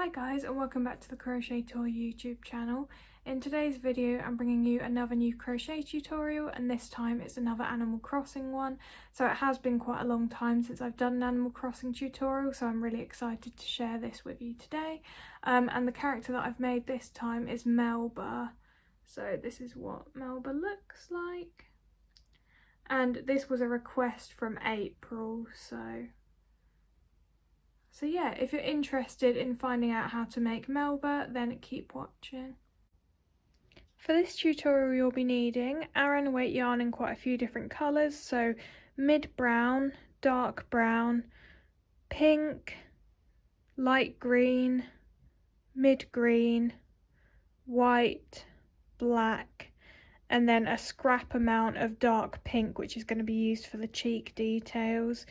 Hi guys, and welcome back to the Crochet Tour YouTube channel. In today's video I'm bringing you another new crochet tutorial, and this time it's another Animal Crossing one. So it has been quite a long time since I've done an Animal Crossing tutorial, so I'm really excited to share this with you today. And the character that I've made this time is Melba. So this is what Melba looks like. And this was a request from April, So yeah, if you're interested in finding out how to make Melba, then keep watching. For this tutorial you'll be needing aran weight yarn in quite a few different colours, so mid brown, dark brown, pink, light green, mid green, white, black, and then a scrap amount of dark pink, which is going to be used for the cheek details.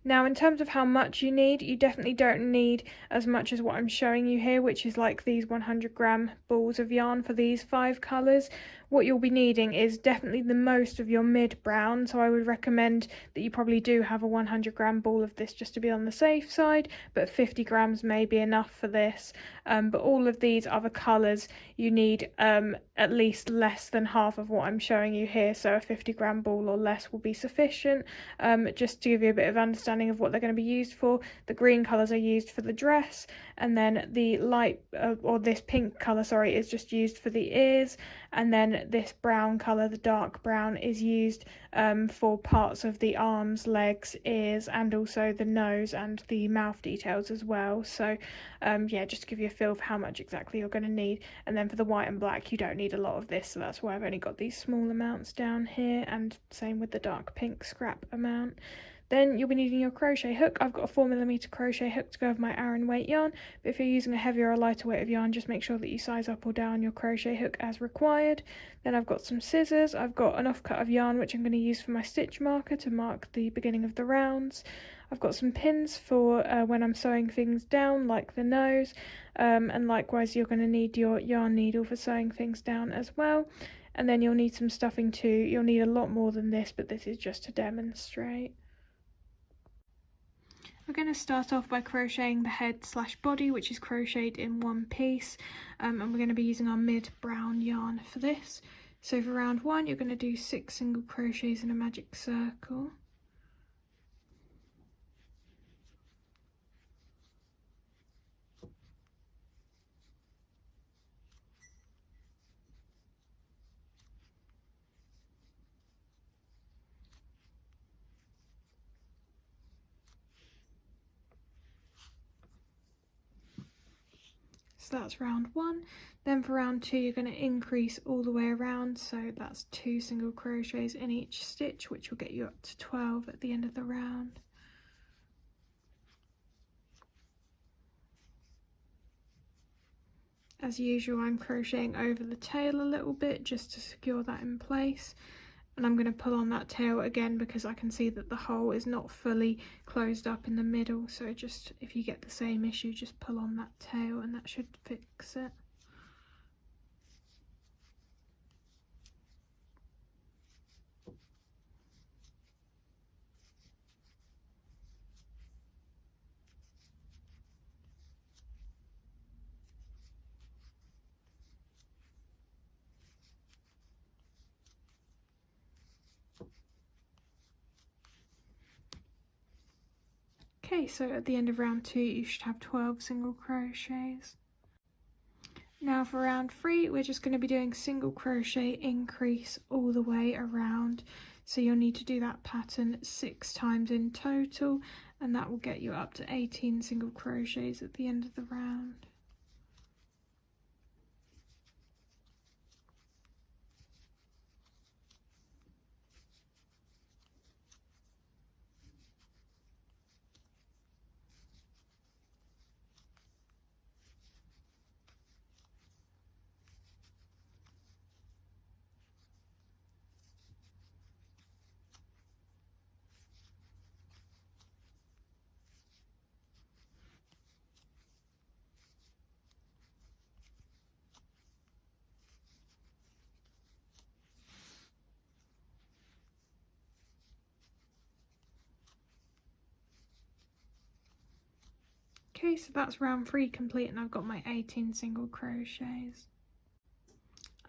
Now, in terms of how much you need, you definitely don't need as much as what I'm showing you here, which is like these 100-gram balls of yarn for these 5 colours. What you'll be needing is definitely the most of your mid-brown, so I would recommend that you probably do have a 100-gram ball of this just to be on the safe side, but 50 grams may be enough for this. But all of these other colours, you need at least less than half of what I'm showing you here, so a 50-gram ball or less will be sufficient. Just to give you a bit of understanding of what they're going to be used for, the green colours are used for the dress, and then the light, or this pink colour, sorry, is just used for the ears, and then this brown colour, the dark brown, is used for parts of the arms, legs, ears, and also the nose and the mouth details as well. So yeah, just to give you a feel for how much exactly you're going to need. And then for the white and black, you don't need a lot of this, so that's why I've only got these small amounts down here, and same with the dark pink scrap amount. Then you'll be needing your crochet hook. I've got a 4mm crochet hook to go with my aran weight yarn, but if you're using a heavier or lighter weight of yarn, just make sure that you size up or down your crochet hook as required. Then I've got some scissors. I've got an offcut of yarn which I'm going to use for my stitch marker to mark the beginning of the rounds. I've got some pins for when I'm sewing things down, like the nose, and likewise you're going to need your yarn needle for sewing things down as well. And then you'll need some stuffing too. You'll need a lot more than this, but this is just to demonstrate. We're going to start off by crocheting the head / body, which is crocheted in one piece, and we're going to be using our mid brown yarn for this. So for round 1 you're going to do 6 single crochets in a magic circle. So that's round 1. Then for round 2 you're going to increase all the way around, so that's 2 single crochets in each stitch, which will get you up to 12 at the end of the round. As usual, I'm crocheting over the tail a little bit just to secure that in place. And I'm going to pull on that tail again because I can see that the hole is not fully closed up in the middle, so just if you get the same issue, just pull on that tail and that should fix it. Okay, so at the end of round 2 you should have 12 single crochets. Now for round 3 we're just going to be doing single crochet increase all the way around, so you'll need to do that pattern 6 times in total, and that will get you up to 18 single crochets at the end of the round. Okay, so that's round 3 complete, and I've got my 18 single crochets.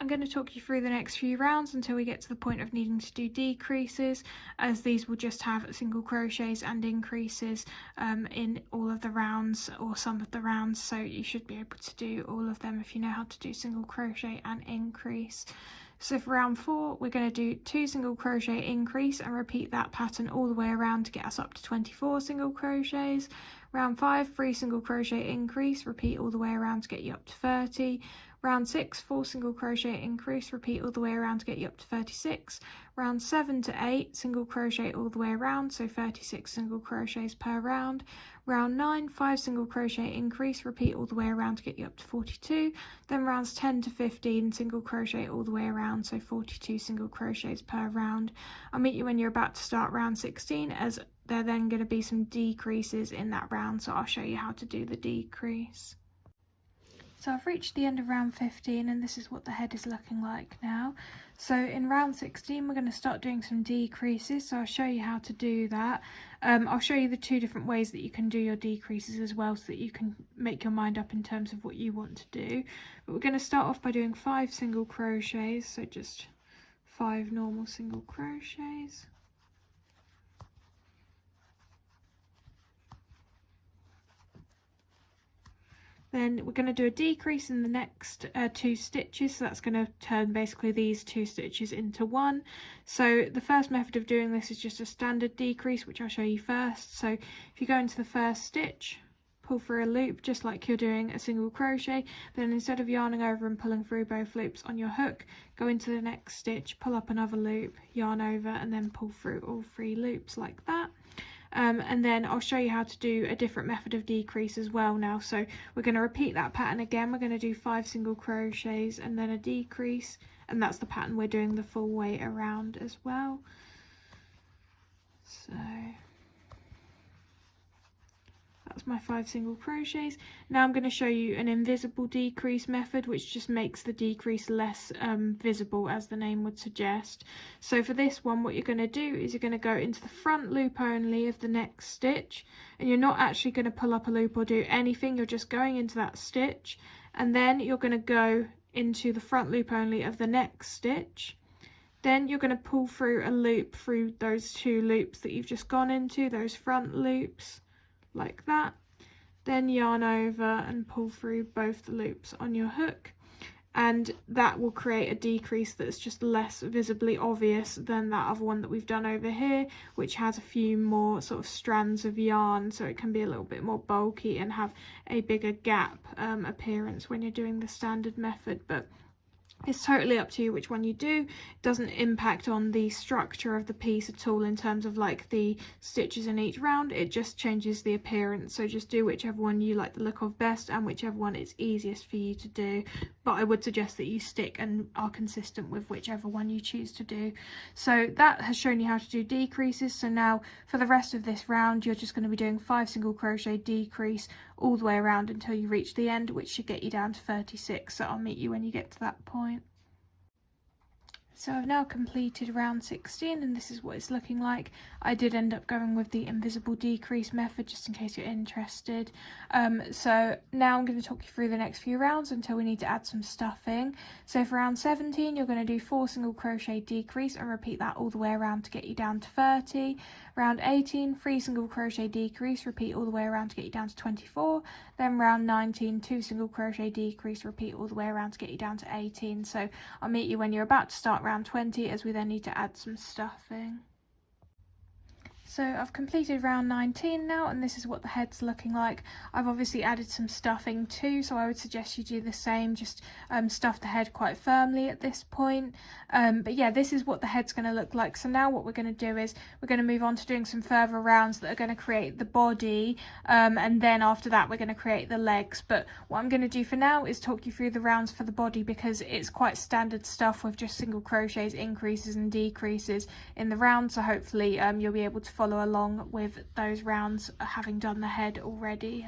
I'm going to talk you through the next few rounds until we get to the point of needing to do decreases, as these will just have single crochets and increases in all of the rounds, or some of the rounds, so you should be able to do all of them if you know how to do single crochet and increase. So for round 4, we're going to do 2 single crochet increase and repeat that pattern all the way around to get us up to 24 single crochets. Round 5, 3 single crochet increase, repeat all the way around to get you up to 30. Round 6, 4 single crochet increase, repeat all the way around to get you up to 36. Round 7 to 8, single crochet all the way around, so 36 single crochets per round. Round 9, 5 single crochet increase, repeat all the way around to get you up to 42. Then rounds 10 to 15, single crochet all the way around, so 42 single crochets per round. I'll meet you when you're about to start round 16, as there are then going to be some decreases in that round, so I'll show you how to do the decrease. So I've reached the end of round 15, and this is what the head is looking like now. So in round 16 we're going to start doing some decreases, so I'll show you how to do that. I'll show you the 2 different ways that you can do your decreases as well, so that you can make your mind up in terms of what you want to do. But we're going to start off by doing 5 single crochets, so just 5 normal single crochets. Then we're going to do a decrease in the next 2 stitches, so that's going to turn basically these 2 stitches into 1. So the first method of doing this is just a standard decrease, which I'll show you first. So if you go into the first stitch, pull through a loop just like you're doing a single crochet, then instead of yarning over and pulling through both loops on your hook, go into the next stitch, pull up another loop, yarn over, and then pull through all 3 loops like that. And then I'll show you how to do a different method of decrease as well now. So we're going to repeat that pattern again. We're going to do 5 single crochets and then a decrease, and that's the pattern we're doing the full way around as well. So that's my 5 single crochets. Now I'm going to show you an invisible decrease method, which just makes the decrease less visible, as the name would suggest. So for this one, what you're going to do is you're going to go into the front loop only of the next stitch, and you're not actually going to pull up a loop or do anything, you're just going into that stitch, and then you're going to go into the front loop only of the next stitch. Then you're going to pull through a loop through those 2 loops that you've just gone into, those front loops, like that. Then yarn over and pull through both the loops on your hook, and that will create a decrease that's just less visibly obvious than that other one that we've done over here, which has a few more sort of strands of yarn, so it can be a little bit more bulky and have a bigger gap appearance when you're doing the standard method. But it's totally up to you which one you do. It doesn't impact on the structure of the piece at all in terms of like the stitches in each round. It just changes the appearance, so just do whichever one you like the look of best and whichever one is easiest for you to do. But I would suggest that you stick and are consistent with whichever one you choose to do. So that has shown you how to do decreases. So now for the rest of this round, you're just going to be doing 5 single crochet decrease all the way around until you reach the end, which should get you down to 36. So I'll meet you when you get to that point. So I've now completed round 16, and this is what it's looking like. I did end up going with the invisible decrease method just in case you're interested. So now I'm going to talk you through the next few rounds until we need to add some stuffing. So for round 17, you're going to do 4 single crochet decrease and repeat that all the way around to get you down to 30. Round 18, 3 single crochet decrease, repeat all the way around to get you down to 24. Then round 19, 2 single crochet decrease, repeat all the way around to get you down to 18. So I'll meet you when you're about to start round 20, as we then need to add some stuffing. So I've completed round 19 now, and this is what the head's looking like. I've obviously added some stuffing too, so I would suggest you do the same, just stuff the head quite firmly at this point. But yeah, this is what the head's going to look like. So now what we're going to do is we're going to move on to doing some further rounds that are going to create the body, and then after that we're going to create the legs. But what I'm going to do for now is talk you through the rounds for the body, because it's quite standard stuff with just single crochets, increases and decreases in the round, so hopefully you'll be able to follow along with those rounds having done the head already.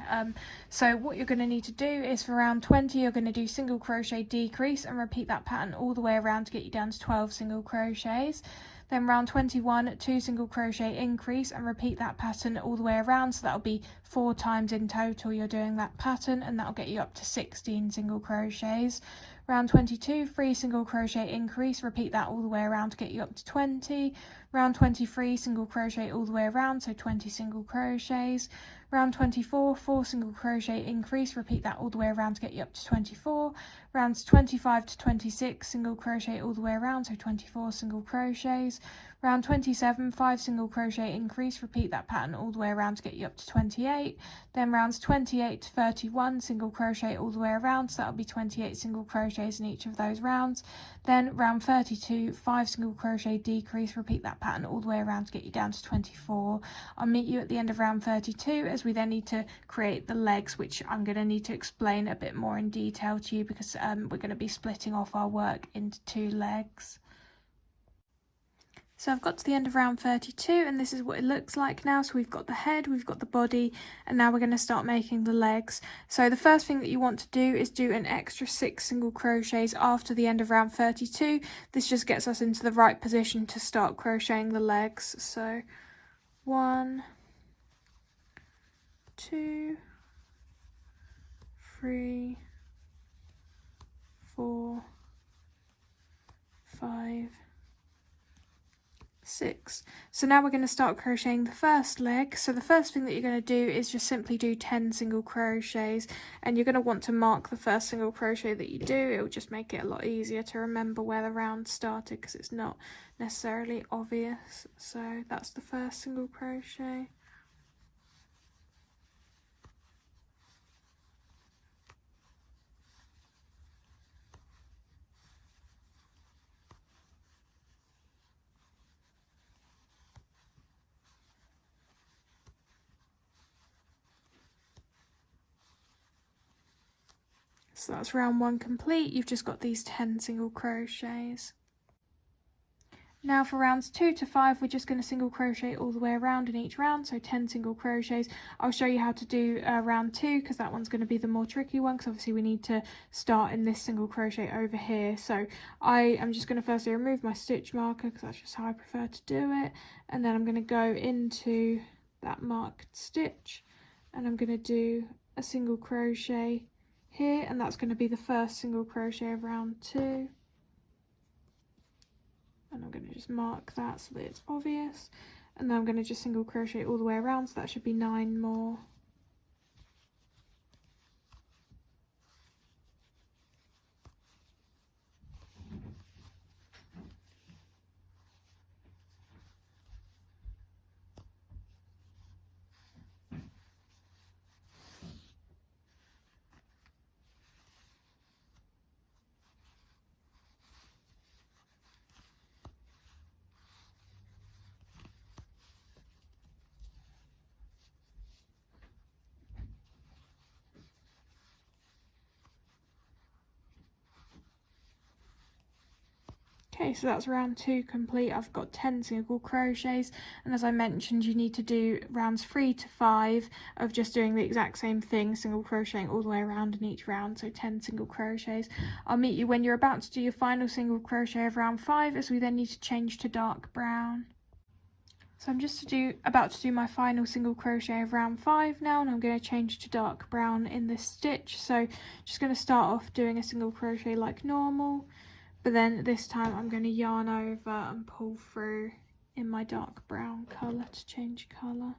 So what you're going to need to do is for round 20 you're going to do single crochet decrease and repeat that pattern all the way around to get you down to 12 single crochets. Then round 21, 2 single crochet increase and repeat that pattern all the way around, so that'll be 4 times in total you're doing that pattern, and that'll get you up to 16 single crochets. Round 22, 3 single crochet increase, repeat that all the way around to get you up to 20. Round 23, single crochet all the way around, so 20 single crochets. Round 24, 4 single crochet increase, repeat that all the way around to get you up to 24. Rounds 25 to 26, single crochet all the way around, so 24 single crochets. Round 27, 5 single crochet increase, repeat that pattern all the way around to get you up to 28. Then rounds 28 to 31, single crochet all the way around, so that'll be 28 single crochets in each of those rounds. Then round 32, 5 single crochet decrease, repeat that pattern all the way around to get you down to 24. I'll meet you at the end of round 32 as we then need to create the legs, which I'm going to need to explain a bit more in detail to you because we're going to be splitting off our work into 2 legs. So I've got to the end of round 32 and this is what it looks like now. So we've got the head, we've got the body, and now we're going to start making the legs. So the first thing that you want to do is do an extra 6 single crochets after the end of round 32. This just gets us into the right position to start crocheting the legs. So 1, 2, 3, 4, 5, 6. So now we're going to start crocheting the first leg. So the first thing that you're going to do is just simply do 10 single crochets, and you're going to want to mark the first single crochet that you do. It will just make it a lot easier to remember where the round started because it's not necessarily obvious. So that's the first single crochet. So that's round 1 complete. You've just got these 10 single crochets. Now for rounds 2 to 5, we're just going to single crochet all the way around in each round, so 10 single crochets. I'll show you how to do round 2 because that one's going to be the more tricky one, because obviously we need to start in this single crochet over here. So I am just going to firstly remove my stitch marker because that's just how I prefer to do it, and then I'm going to go into that marked stitch and I'm going to do a single crochet here, and that's going to be the first single crochet of round 2, and I'm going to just mark that so that it's obvious, and then I'm going to just single crochet all the way around, so that should be 9 more. Okay, so that's round 2 complete. I've got 10 single crochets, and as I mentioned, you need to do rounds 3 to 5 of just doing the exact same thing, single crocheting all the way around in each round, so 10 single crochets. I'll meet you when you're about to do your final single crochet of round 5, as we then need to change to dark brown. So I'm just about to do my final single crochet of round 5 now, and I'm going to change to dark brown in this stitch. So just going to start off doing a single crochet like normal, but then this time I'm going to yarn over and pull through in my dark brown colour to change colour.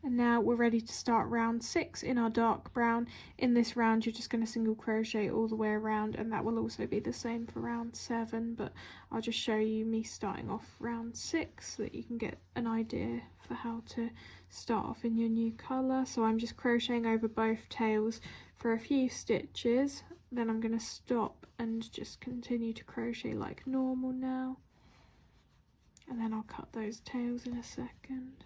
And now we're ready to start round 6 in our dark brown. In this round you're just going to single crochet all the way around, and that will also be the same for round 7, but I'll just show you me starting off round 6 so that you can get an idea for how to start off in your new colour. So I'm just crocheting over both tails for a few stitches, then I'm going to stop and just continue to crochet like normal now, and then I'll cut those tails in a second.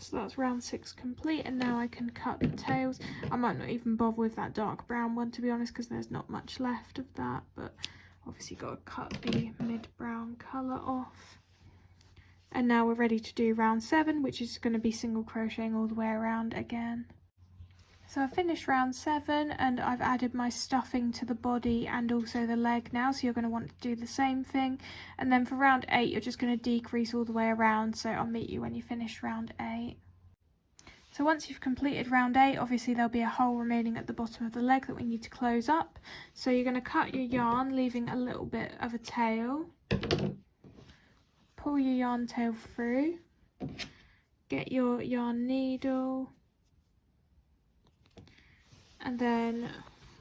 So that's round 6 complete, and now I can cut the tails. I might not even bother with that dark brown one, to be honest, because there's not much left of that, but obviously got to cut the mid-brown colour off. And now we're ready to do round 7, which is going to be single crocheting all the way around again. So I've finished round 7, and I've added my stuffing to the body and also the leg now, so you're going to want to do the same thing. And then for round 8 you're just going to decrease all the way around, so I'll meet you when you finish round 8. So once you've completed round 8, obviously there'll be a hole remaining at the bottom of the leg that we need to close up. So you're going to cut your yarn, leaving a little bit of a tail. Pull your yarn tail through. Get your yarn needle. And then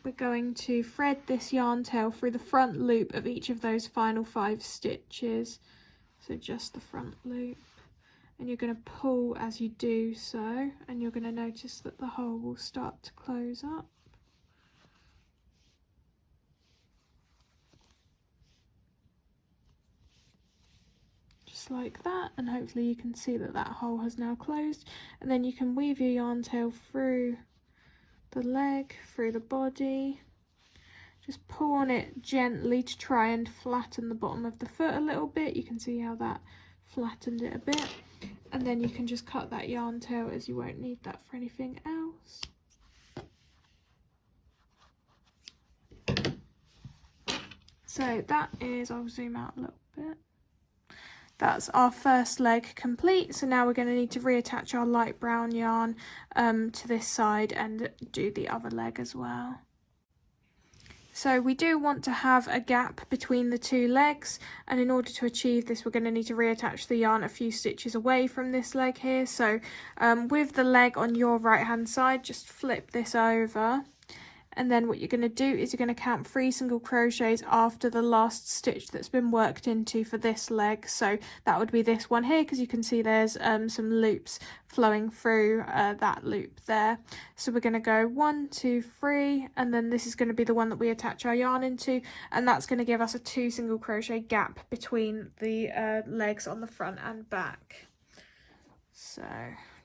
we're going to thread this yarn tail through the front loop of each of those final 5 stitches. So just the front loop. And you're going to pull as you do so, and you're going to notice that the hole will start to close up. Just like that, and hopefully you can see that that hole has now closed. And then you can weave your yarn tail through the leg, through the body. Just pull on it gently to try and flatten the bottom of the foot a little bit. You can see how that flattened it a bit. And then you can just cut that yarn tail, as you won't need that for anything else. So that is, I'll zoom out a little bit. That's our first leg complete. So now we're going to need to reattach our light brown yarn to this side and do the other leg as well. So we do want to have a gap between the 2 legs, and in order to achieve this we're going to need to reattach the yarn a few stitches away from this leg here. So with the leg on your right hand side, just flip this over, and then what you're going to do is you're going to count 3 single crochets after the last stitch that's been worked into for this leg. So that would be this one here, because you can see there's some loops flowing through that loop there. So we're going to go 1, 2, 3, and then this is going to be the one that we attach our yarn into, and that's going to give us a 2 single crochet gap between the legs on the front and back. So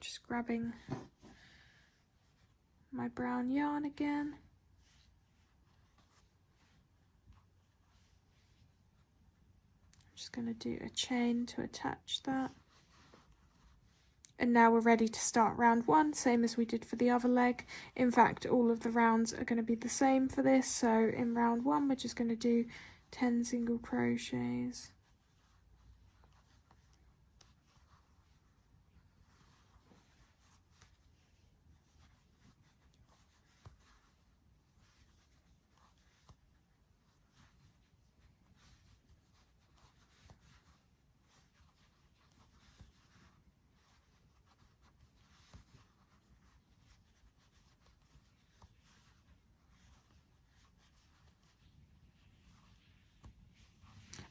just grabbing my brown yarn again. Just going to do a chain to attach that. And now we're ready to start round 1, same as we did for the other leg. In fact, all of the rounds are going to be the same for this. So in round 1 we're just going to do 10 single crochets.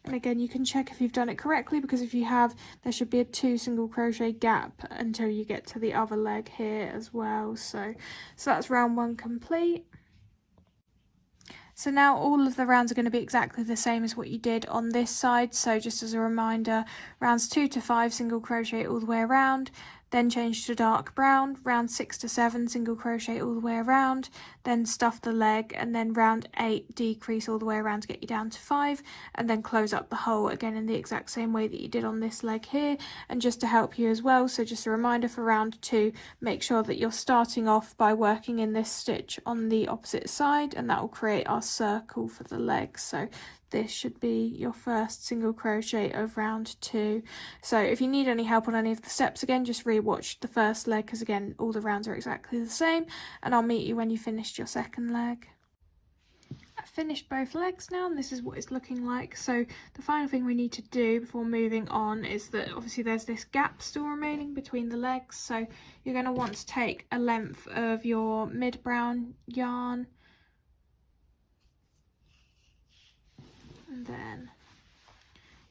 And again, you can check if you've done it correctly, because if you have, there should be a 2 single crochet gap until you get to the other leg here as well. So that's round 1 complete. So now all of the rounds are going to be exactly the same as what you did on this side. So just as a reminder, rounds 2 to 5 single crochet all the way around, then change to dark brown, round 6 to 7 single crochet all the way around, then stuff the leg, and then round 8 decrease all the way around to get you down to 5, and then close up the hole again in the exact same way that you did on this leg here. And just to help you as well, so just a reminder for round 2, make sure that you're starting off by working in this stitch on the opposite side, and that will create our circle for the leg. So this should be your first single crochet of round 2. So if you need any help on any of the steps, again, just re-watch the first leg, because again, all the rounds are exactly the same, and I'll meet you when you finished your second leg. I've finished both legs now, and this is what it's looking like. So the final thing we need to do before moving on is that obviously there's this gap still remaining between the legs. So you're going to want to take a length of your mid-brown yarn, and then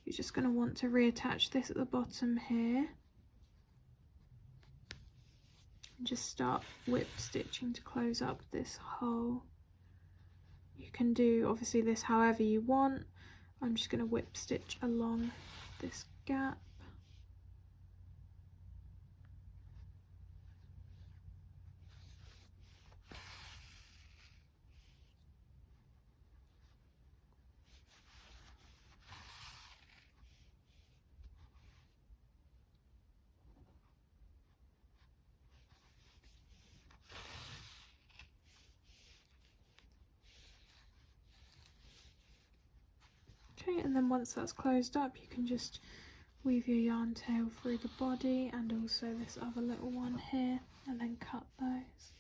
you're just going to want to reattach this at the bottom here and just start whip stitching to close up this hole. You can do obviously this however you want. I'm just going to whip stitch along this gap. Okay, and then once that's closed up, you can just weave your yarn tail through the body and also this other little one here, and then cut those.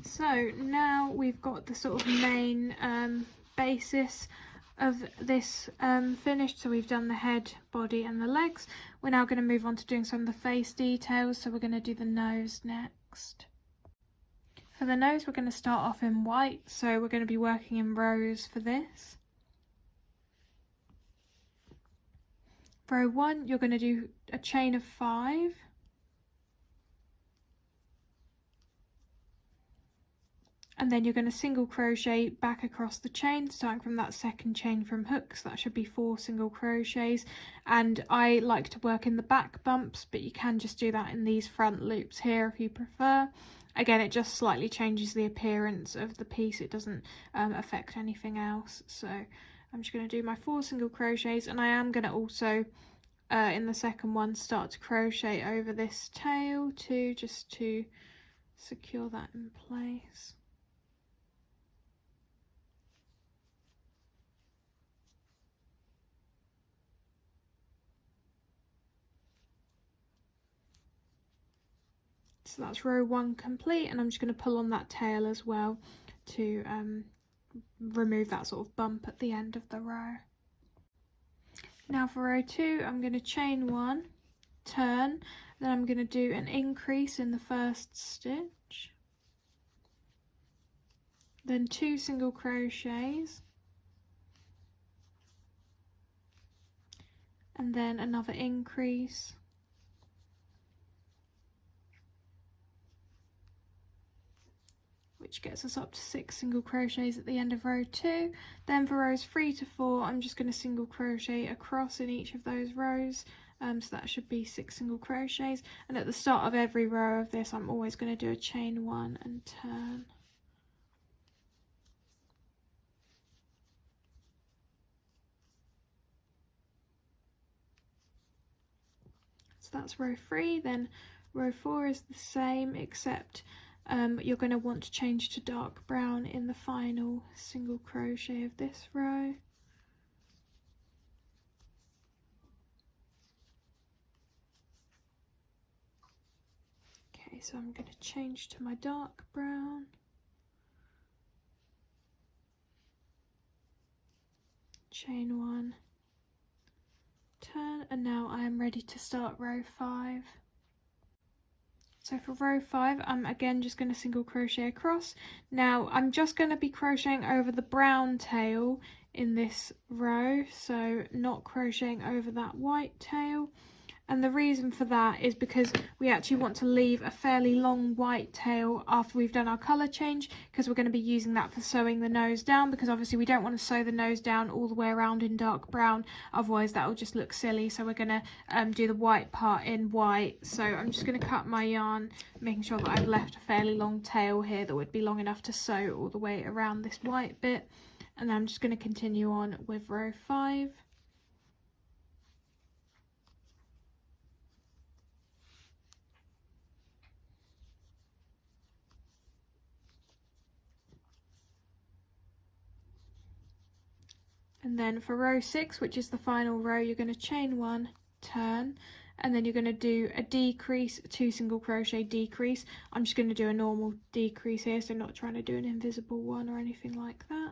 So now we've got the sort of main basis of this finished. So we've done the head, body and the legs. We're now going to move on to doing some of the face details. So we're going to do the nose next. For the nose, we're going to start off in white. So we're going to be working in rows for this. Row 1, you're going to do a chain of 5. And then you're going to single crochet back across the chain, starting from that second chain from hooks. That should be 4 single crochets. And I like to work in the back bumps, but you can just do that in these front loops here if you prefer. Again, it just slightly changes the appearance of the piece. It doesn't affect anything else. So I'm just going to do my 4 single crochets, and I am going to also in the second one start to crochet over this tail too, just to secure that in place. So that's row 1 complete, and I'm just going to pull on that tail as well to remove that sort of bump at the end of the row. Now for row 2, I'm going to chain 1, turn, then I'm going to do an increase in the first stitch, then 2 single crochets, and then another increase, which gets us up to 6 single crochets at the end of row 2. Then for rows 3 to 4, I'm just going to single crochet across in each of those rows, so that should be 6 single crochets. And at the start of every row of this, I'm always going to do a chain 1 and turn. So that's row 3. Then row 4 is the same, except you're going to want to change to dark brown in the final single crochet of this row. Okay, so I'm going to change to my dark brown, chain 1, turn, and now I am ready to start row 5. So for row 5, I'm again just going to single crochet across. Now I'm just going to be crocheting over the brown tail in this row, so not crocheting over that white tail. And the reason for that is because we actually want to leave a fairly long white tail after we've done our colour change, because we're going to be using that for sewing the nose down, because obviously we don't want to sew the nose down all the way around in dark brown, otherwise that will just look silly. So we're going to do the white part in white. So I'm just going to cut my yarn, making sure that I've left a fairly long tail here that would be long enough to sew all the way around this white bit. And then I'm just going to continue on with row 5. And then for row 6, which is the final row, you're going to chain 1, turn, and then you're going to do a decrease, 2 single crochet decrease. I'm just going to do a normal decrease here, so not trying to do an invisible one or anything like that.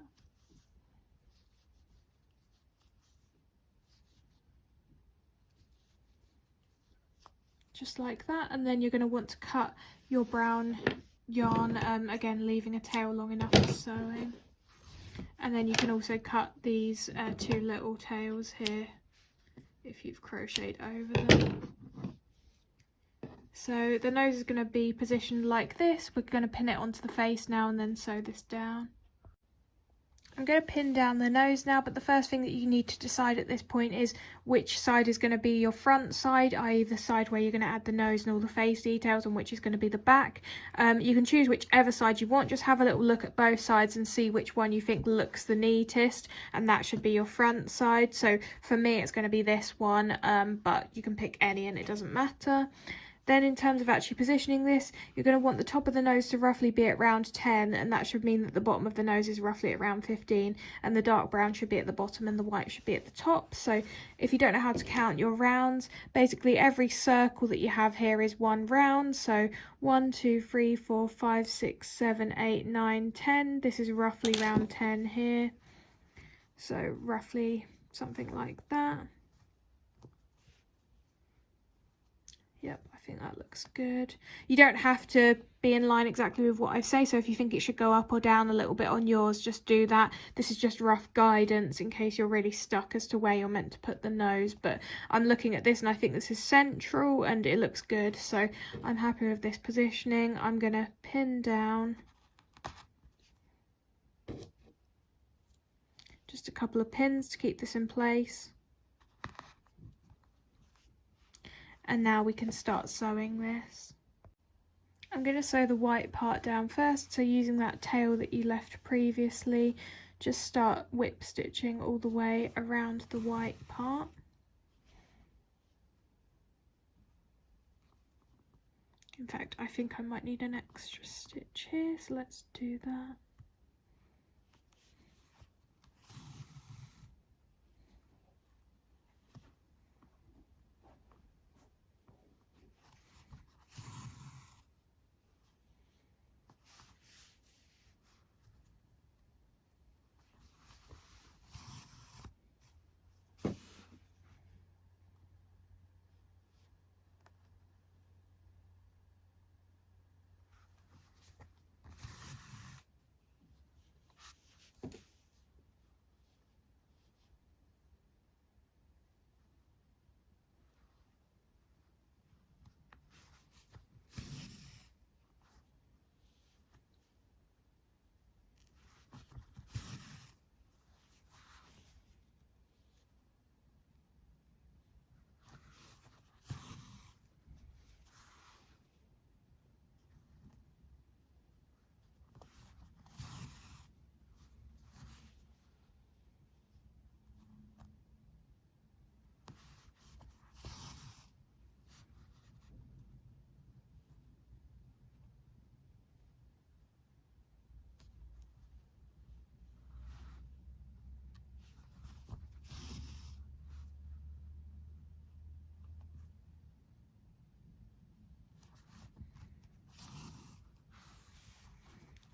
Just like that, and then you're going to want to cut your brown yarn, again leaving a tail long enough for sewing. And then you can also cut these 2 little tails here if you've crocheted over them. So the nose is going to be positioned like this. We're going to pin it onto the face now and then sew this down. I'm going to pin down the nose now, but the first thing that you need to decide at this point is which side is going to be your front side, i.e. the side where you're going to add the nose and all the face details, and which is going to be the back. You can choose whichever side you want, just have a little look at both sides and see which one you think looks the neatest, and that should be your front side. So for me it's going to be this one, but you can pick any and it doesn't matter. Then in terms of actually positioning this, you're going to want the top of the nose to roughly be at around 10, and that should mean that the bottom of the nose is roughly at around 15, and the dark brown should be at the bottom and the white should be at the top. So if you don't know how to count your rounds, basically every circle that you have here is one round. So 1, 2, 3, 4, 5, 6, 7, 8, 9, 10. This is roughly round 10 here. So roughly something like that. Yep, I think that looks good. You don't have to be in line exactly with what I say, so if you think it should go up or down a little bit on yours, just do that. This is just rough guidance in case you're really stuck as to where you're meant to put the nose, but I'm looking at this and I think this is central and it looks good, so I'm happy with this positioning. I'm going to pin down just a couple of pins to keep this in place. And now we can start sewing this. I'm going to sew the white part down first, so using that tail that you left previously, just start whip stitching all the way around the white part. In fact, I think I might need an extra stitch here, so let's do that.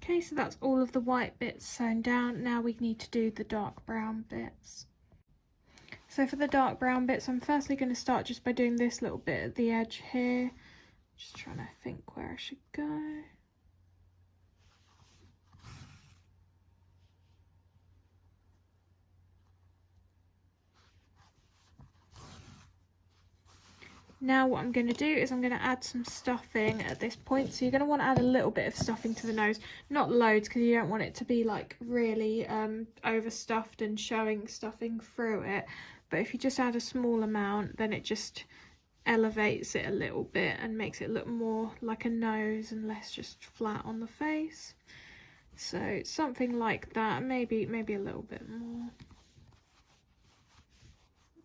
Okay, so that's all of the white bits sewn down. Now we need to do the dark brown bits. So for the dark brown bits, I'm firstly going to start just by doing this little bit at the edge here. Just trying to think where I should go. Now what I'm going to do is I'm going to add some stuffing at this point. So you're going to want to add a little bit of stuffing to the nose, not loads because you don't want it to be like really overstuffed and showing stuffing through it. But if you just add a small amount, then it just elevates it a little bit and makes it look more like a nose and less just flat on the face. So something like that, maybe a little bit more.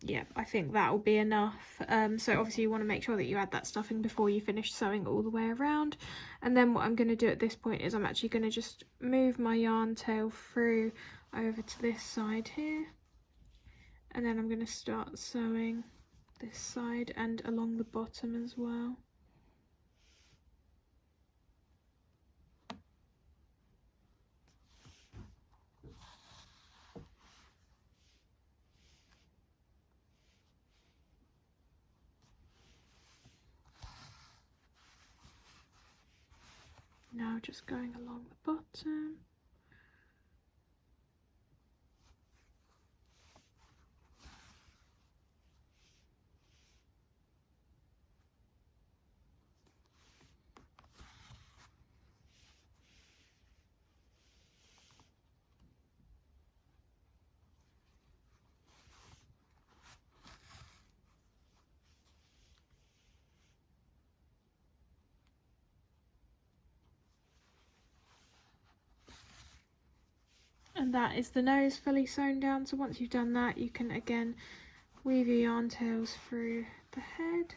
Yep, I think that will be enough. So obviously you want to make sure that you add that stuffing before you finish sewing all the way around. And then what I'm going to do at this point is I'm actually going to just move my yarn tail through over to this side here. And then I'm going to start sewing this side and along the bottom as well. Now just going along the bottom. that is the nose fully sewn down. So once you've done that, you can again weave your yarn tails through the head.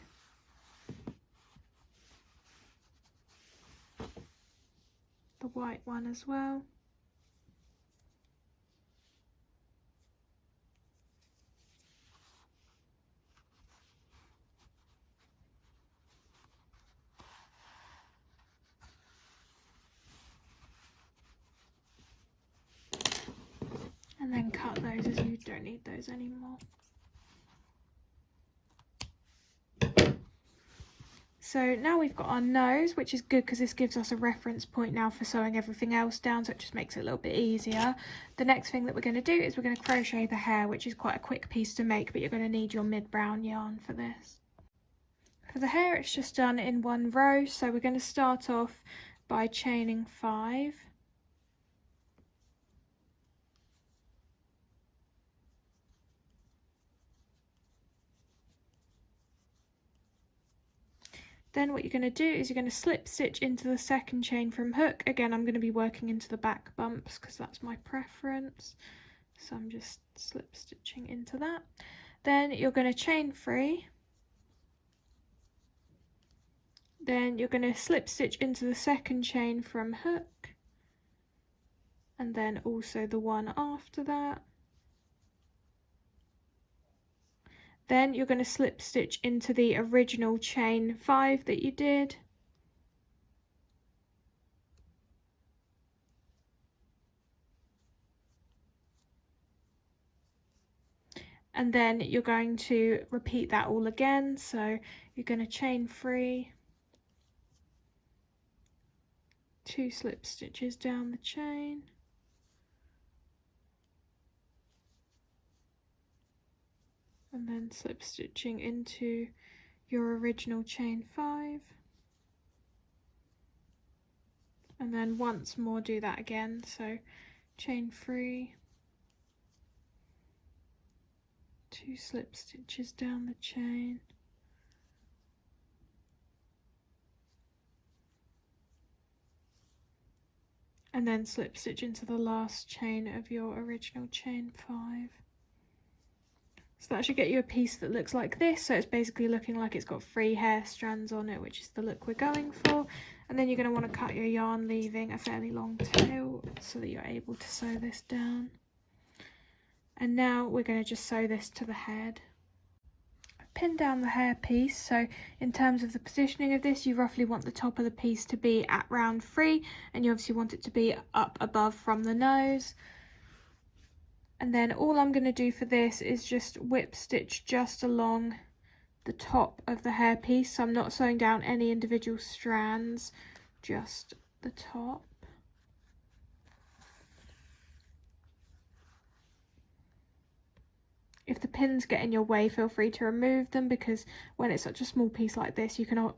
The white one as well. And then cut those as you don't need those anymore. So now we've got our nose, which is good because this gives us a reference point now for sewing everything else down, so it just makes it a little bit easier. The next thing that we're going to do is we're going to crochet the hair, which is quite a quick piece to make, but you're going to need your mid-brown yarn for this. For the hair, it's just done in one row, so we're going to start off by chaining 5. Then what you're going to do is you're going to slip stitch into the second chain from hook. Again, I'm going to be working into the back bumps because that's my preference. So I'm just slip stitching into that. Then you're going to chain 3. Then you're going to slip stitch into the second chain from hook. And then also the one after that. Then you're going to slip stitch into the original chain 5 that you did. And then you're going to repeat that all again. So you're going to chain 3, 2 slip stitches down the chain. And then slip stitching into your original chain 5, and then once more do that again, so chain 3, 2 slip stitches down the chain, and then slip stitch into the last chain of your original chain 5. So that should get you a piece that looks like this. So it's basically looking like it's got 3 hair strands on it, which is the look we're going for. And then you're going to want to cut your yarn, leaving a fairly long tail so that you're able to sew this down. And now we're going to just sew this to the head. I've pinned down the hair piece, so in terms of the positioning of this, you roughly want the top of the piece to be at round 3, and you obviously want it to be up above from the nose. And then all I'm going to do for this is just whip stitch just along the top of the hair piece. So I'm not sewing down any individual strands, just the top. If the pins get in your way, feel free to remove them, because when it's such a small piece like this, you can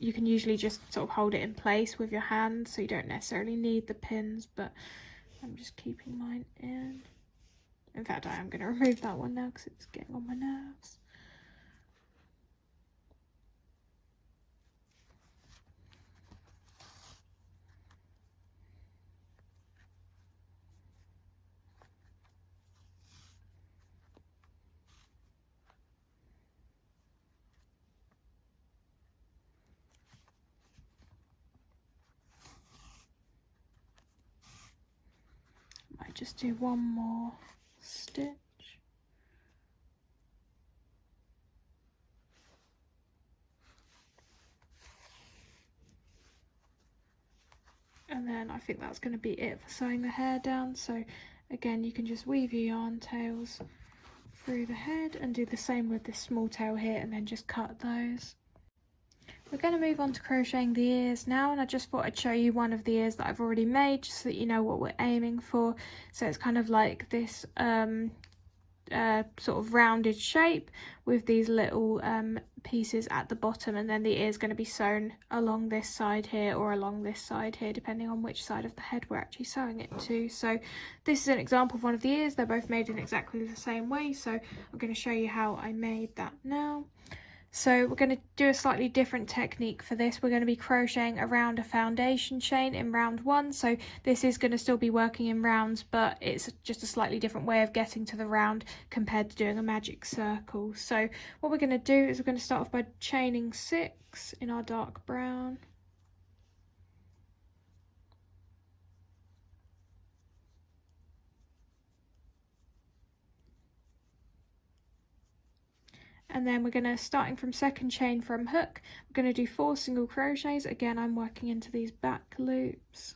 usually just sort of hold it in place with your hand, so you don't necessarily need the pins, but I'm just keeping mine in. In fact, I am going to remove that one now because it's getting on my nerves. Might just do one more stitch. And then I think that's going to be it for sewing the hair down. So again, you can just weave your yarn tails through the head and do the same with this small tail here, and then just cut those. We're going to move on to crocheting the ears now, and I just thought I'd show you one of the ears that I've already made, just so that you know what we're aiming for. So it's kind of like this sort of rounded shape with these little pieces at the bottom, and then the ear is going to be sewn along this side here or along this side here, depending on which side of the head we're actually sewing it to. So this is an example of one of the ears. They're both made in exactly the same way, so I'm going to show you how I made that now. So we're going to do a slightly different technique for this. We're going to be crocheting around a foundation chain in round 1. So this is going to still be working in rounds, but it's just a slightly different way of getting to the round compared to doing a magic circle. So what we're going to do is we're going to start off by chaining 6 in our dark brown. And then we're going to, starting from second chain from hook, we're going to do 4 single crochets. Again, I'm working into these back loops.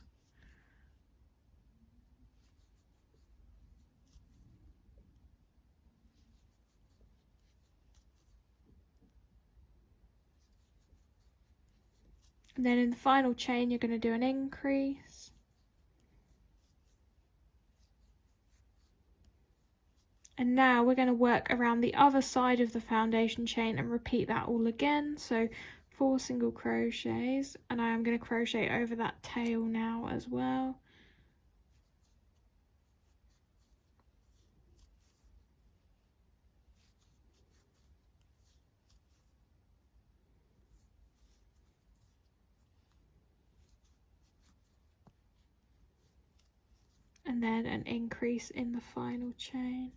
And then in the final chain, you're going to do an increase. And now we're going to work around the other side of the foundation chain and repeat that all again. So 4 single crochets, and I am going to crochet over that tail now as well. And then an increase in the final chain.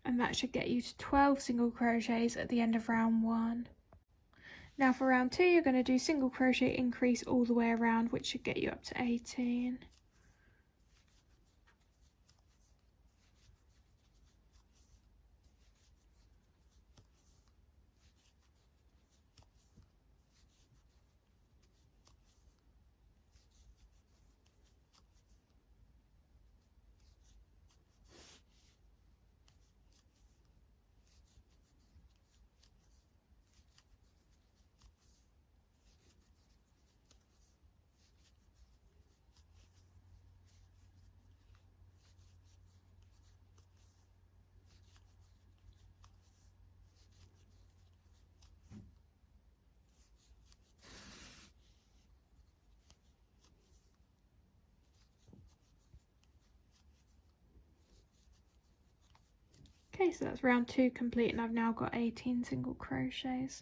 And that should get you to 12 single crochets at the end of round 1. Now for round 2, you're going to do single crochet increase all the way around, which should get you up to 18. Okay, so that's round 2 complete, and I've now got 18 single crochets.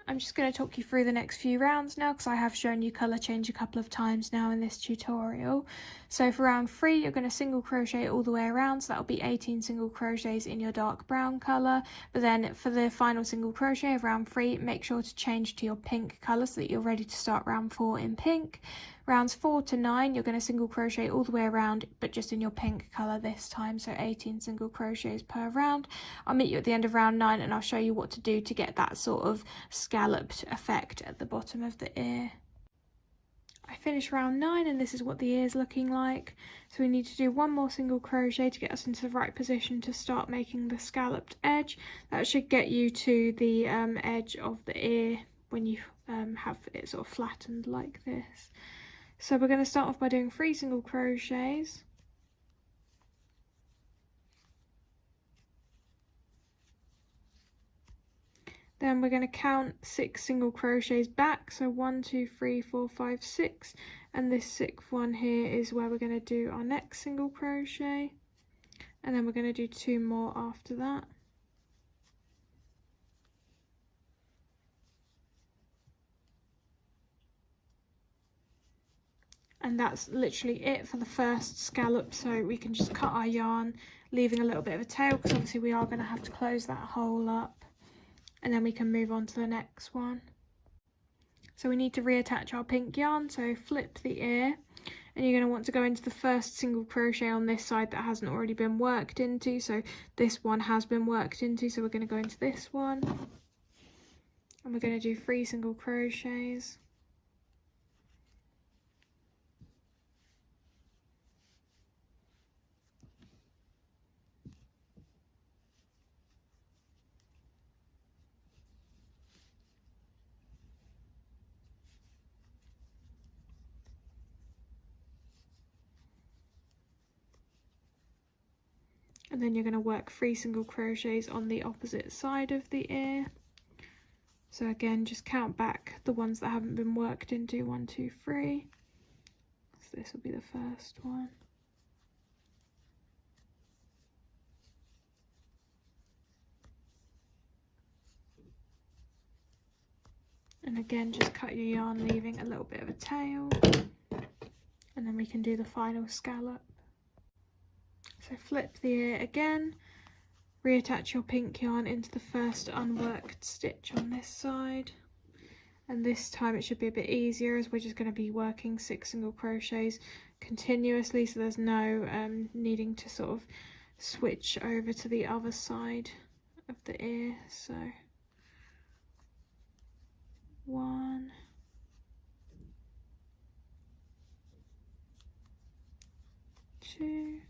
I'm just going to talk you through the next few rounds now, because I have shown you colour change a couple of times now in this tutorial. So for round 3, you're going to single crochet all the way around, so that'll be 18 single crochets in your dark brown colour. But then for the final single crochet of round 3, make sure to change to your pink colour so that you're ready to start round 4 in pink. Rounds 4 to 9, you're going to single crochet all the way around, but just in your pink colour this time, so 18 single crochets per round. I'll meet you at the end of round 9 and I'll show you what to do to get that sort of scalloped effect at the bottom of the ear. I finished round 9 and this is what the ear is looking like. So we need to do 1 more single crochet to get us into the right position to start making the scalloped edge. That should get you to the edge of the ear when you have it sort of flattened like this. So we're going to start off by doing 3 single crochets. Then we're going to count 6 single crochets back, so 1, 2, 3, 4, 5, 6, and this 6th one here is where we're going to do our next single crochet, and then we're going to do 2 more after that. And that's literally it for the first scallop, so we can just cut our yarn, leaving a little bit of a tail, because obviously we are going to have to close that hole up, and then we can move on to the next one. So we need to reattach our pink yarn, so flip the ear, and you're going to want to go into the first single crochet on this side that hasn't already been worked into. So this one has been worked into, so we're going to go into this one, and we're going to do 3 single crochets. And then you're going to work 3 single crochets on the opposite side of the ear. So again, just count back the ones that haven't been worked into, 1, 2, 3. So this will be the first one. And again, just cut your yarn, leaving a little bit of a tail, and then we can do the final scallop. So flip the ear again, reattach your pink yarn into the first unworked stitch on this side, and this time it should be a bit easier as we're just going to be working 6 single crochets continuously, so there's no needing to sort of switch over to the other side of the ear. So 1, 2,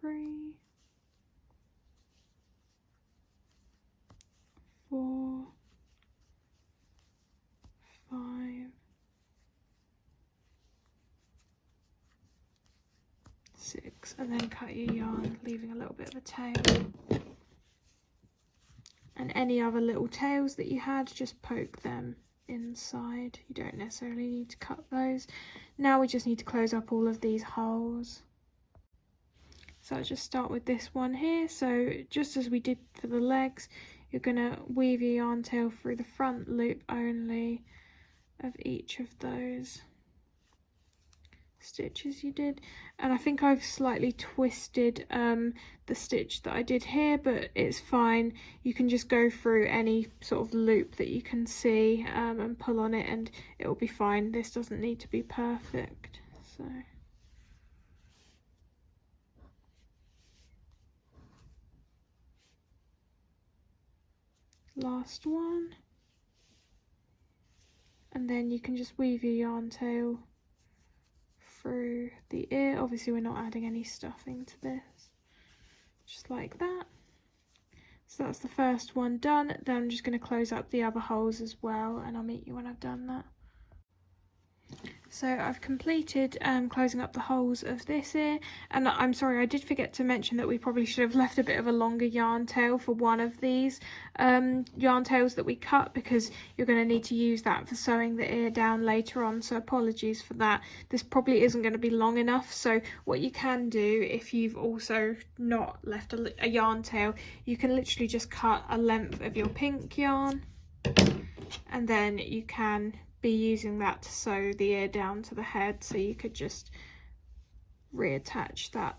3, 4, 5, 6, and then cut your yarn, leaving a little bit of a tail. And any other little tails that you had, just poke them inside. You don't necessarily need to cut those. Now we just need to close up all of these holes. So I'll just start with this one here. So just as we did for the legs, you're going to weave your yarn tail through the front loop only of each of those stitches you did. And I think I've slightly twisted the stitch that I did here, but it's fine. You can just go through any sort of loop that you can see and pull on it, and it will be fine. This doesn't need to be perfect. So last one, and then you can just weave your yarn tail through the ear. Obviously we're not adding any stuffing to this, just like that. So that's the first one done. Then I'm just going to close up the other holes as well, and I'll meet you when I've done that. So I've completed closing up the holes of this ear, and I'm sorry, I did forget to mention that we probably should have left a bit of a longer yarn tail for one of these yarn tails that we cut, because you're going to need to use that for sewing the ear down later on, so apologies for that. This probably isn't going to be long enough, so what you can do if you've also not left a yarn tail, you can literally just cut a length of your pink yarn, and then you can be using that to sew the ear down to the head. So you could just reattach that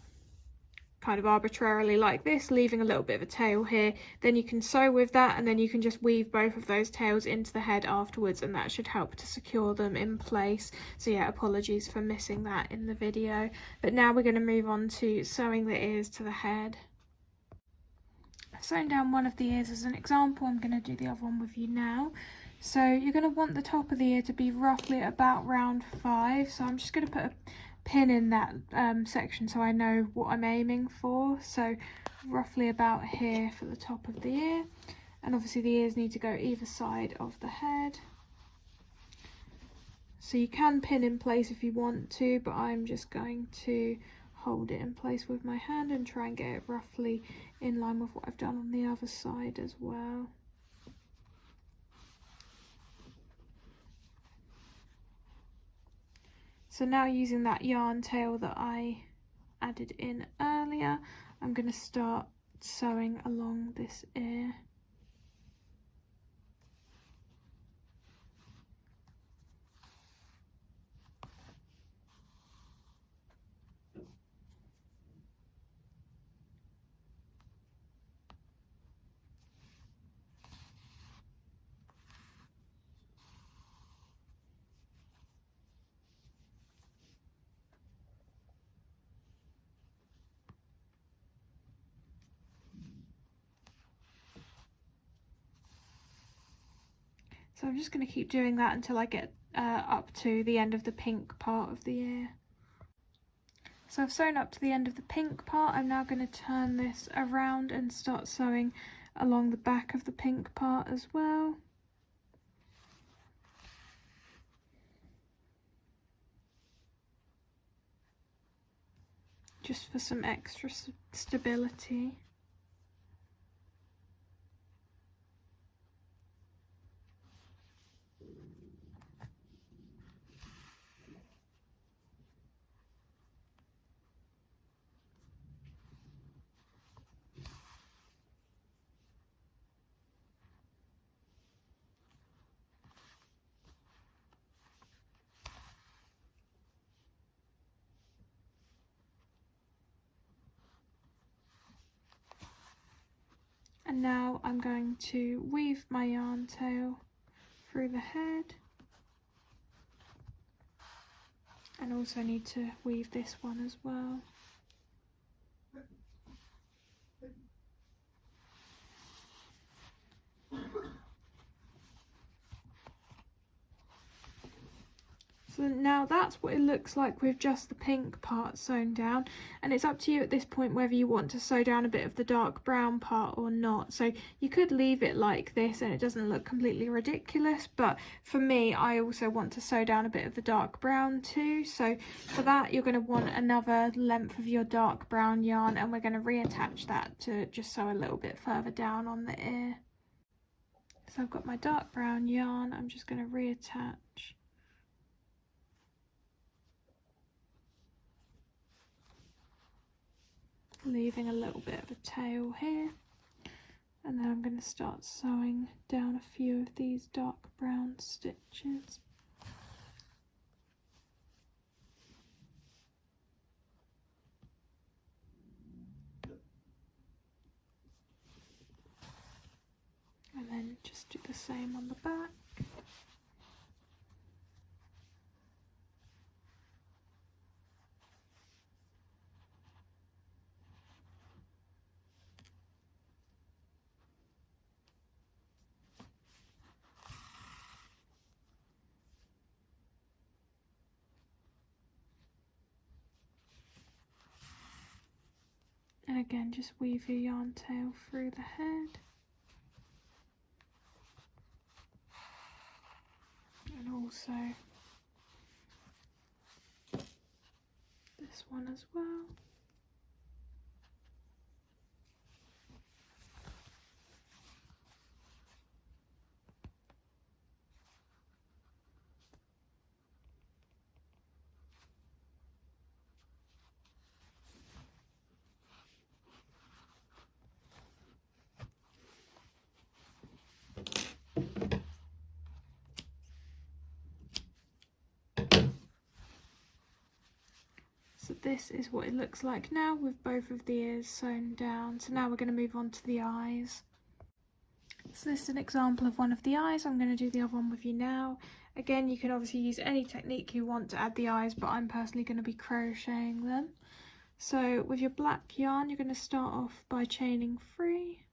kind of arbitrarily like this, leaving a little bit of a tail here. Then you can sew with that, and then you can just weave both of those tails into the head afterwards, and that should help to secure them in place. So yeah, apologies for missing that in the video, but now we're going to move on to sewing the ears to the head. I've sewn down one of the ears as an example. I'm going to do the other one with you now. So you're going to want the top of the ear to be roughly about round 5. So I'm just going to put a pin in that section so I know what I'm aiming for. So roughly about here for the top of the ear. And obviously the ears need to go either side of the head. So you can pin in place if you want to, but I'm just going to hold it in place with my hand and try and get it roughly in line with what I've done on the other side as well. So now, using that yarn tail that I added in earlier, I'm going to start sewing along this ear. So I'm just going to keep doing that until I get up to the end of the pink part of the ear. So I've sewn up to the end of the pink part. I'm now going to turn this around and start sewing along the back of the pink part as well. Just for some extra stability. And now I'm going to weave my yarn tail through the head, and also need to weave this one as well. So now that's what it looks like with just the pink part sewn down, and it's up to you at this point whether you want to sew down a bit of the dark brown part or not. So you could leave it like this and it doesn't look completely ridiculous, but for me, I also want to sew down a bit of the dark brown too. So for that, you're going to want another length of your dark brown yarn, and we're going to reattach that to just sew a little bit further down on the ear. So I've got my dark brown yarn, I'm just going to reattach. Leaving a little bit of a tail here, and then I'm going to start sewing down a few of these dark brown stitches. And then just do the same on the back. And again, just weave your yarn tail through the head. And also this one as well. So this is what it looks like now with both of the ears sewn down. So now we're going to move on to the eyes. So this is an example of one of the eyes. I'm going to do the other one with you now. Again, you can obviously use any technique you want to add the eyes, but I'm personally going to be crocheting them. So with your black yarn, you're going to start off by chaining 3.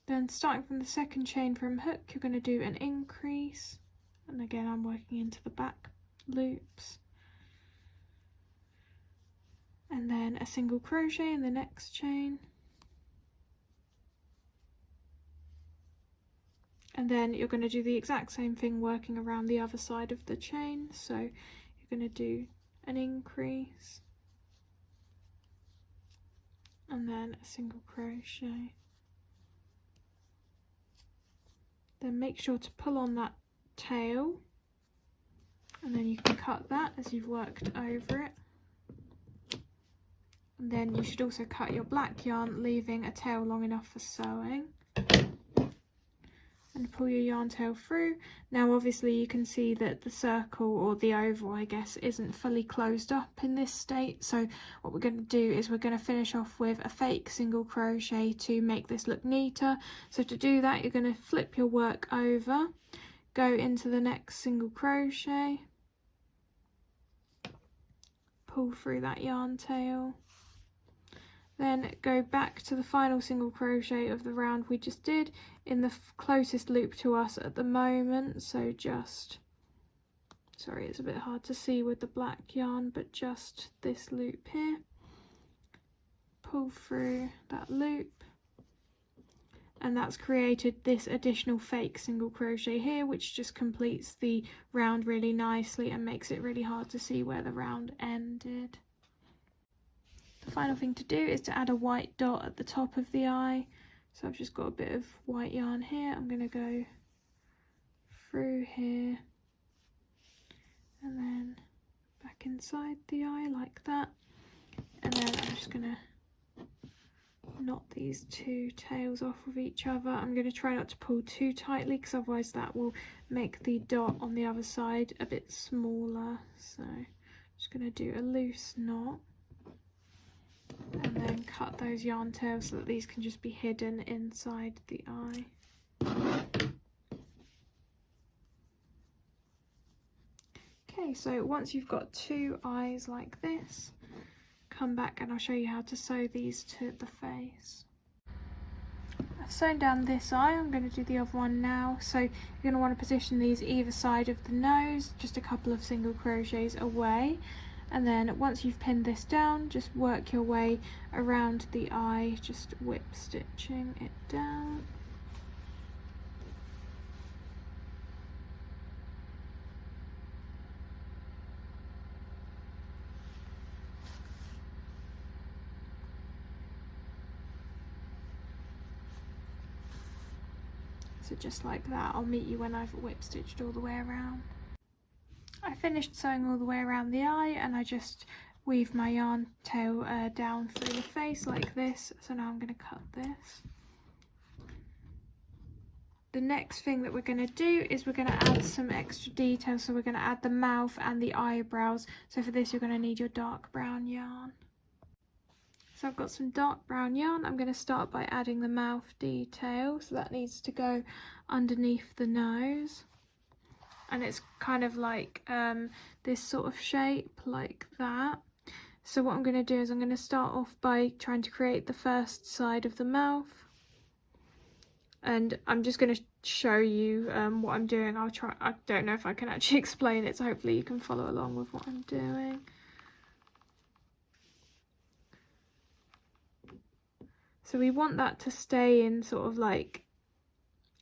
Then starting from the second chain from hook, you're going to do an increase, and again I'm working into the back loops, and then a single crochet in the next chain, and then you're going to do the exact same thing working around the other side of the chain. So you're going to do an increase and then a single crochet. Then make sure to pull on that tail, and then you can cut that as you've worked over it. And then you should also cut your black yarn, leaving a tail long enough for sewing. And pull your yarn tail through. Now obviously you can see that the circle, or the oval I guess, isn't fully closed up in this state. So what we're going to do is we're going to finish off with a fake single crochet to make this look neater. So to do that, you're going to flip your work over, go into the next single crochet, pull through that yarn tail, then go back to the final single crochet of the round we just did in the closest loop to us at the moment. So just, sorry, it's a bit hard to see with the black yarn, but just this loop here, pull through that loop, and that's created this additional fake single crochet here, which just completes the round really nicely and makes it really hard to see where the round ended. The final thing to do is to add a white dot at the top of the eye. So I've just got a bit of white yarn here. I'm going to go through here and then back inside the eye like that. And then I'm just going to knot these two tails off of each other. I'm going to try not to pull too tightly, because otherwise that will make the dot on the other side a bit smaller. So Just going to do a loose knot and then cut those yarn tails so that these can just be hidden inside the eye. Okay, so once you've got two eyes like this, come back and I'll show you how to sew these to the face. I've sewn down this eye, I'm going to do the other one now. So you're going to want to position these either side of the nose, just a couple of single crochets away. And then once you've pinned this down, just work your way around the eye, just whip stitching it down. So just like that, I'll meet you when I've whip stitched all the way around. I finished sewing all the way around the eye and I just weave my yarn tail down through the face like this. So now I'm going to cut this. The next thing that we're going to do is we're going to add some extra detail. So we're going to add the mouth and the eyebrows. So for this you're going to need your dark brown yarn. So I've got some dark brown yarn. I'm going to start by adding the mouth detail. So that needs to go underneath the nose. And it's kind of like this sort of shape like that. So what I'm going to do is I'm going to start off by trying to create the first side of the mouth. And I'm just going to show you what I'm doing. I don't know if I can actually explain it, so hopefully you can follow along with what I'm doing. So we want that to stay in sort of like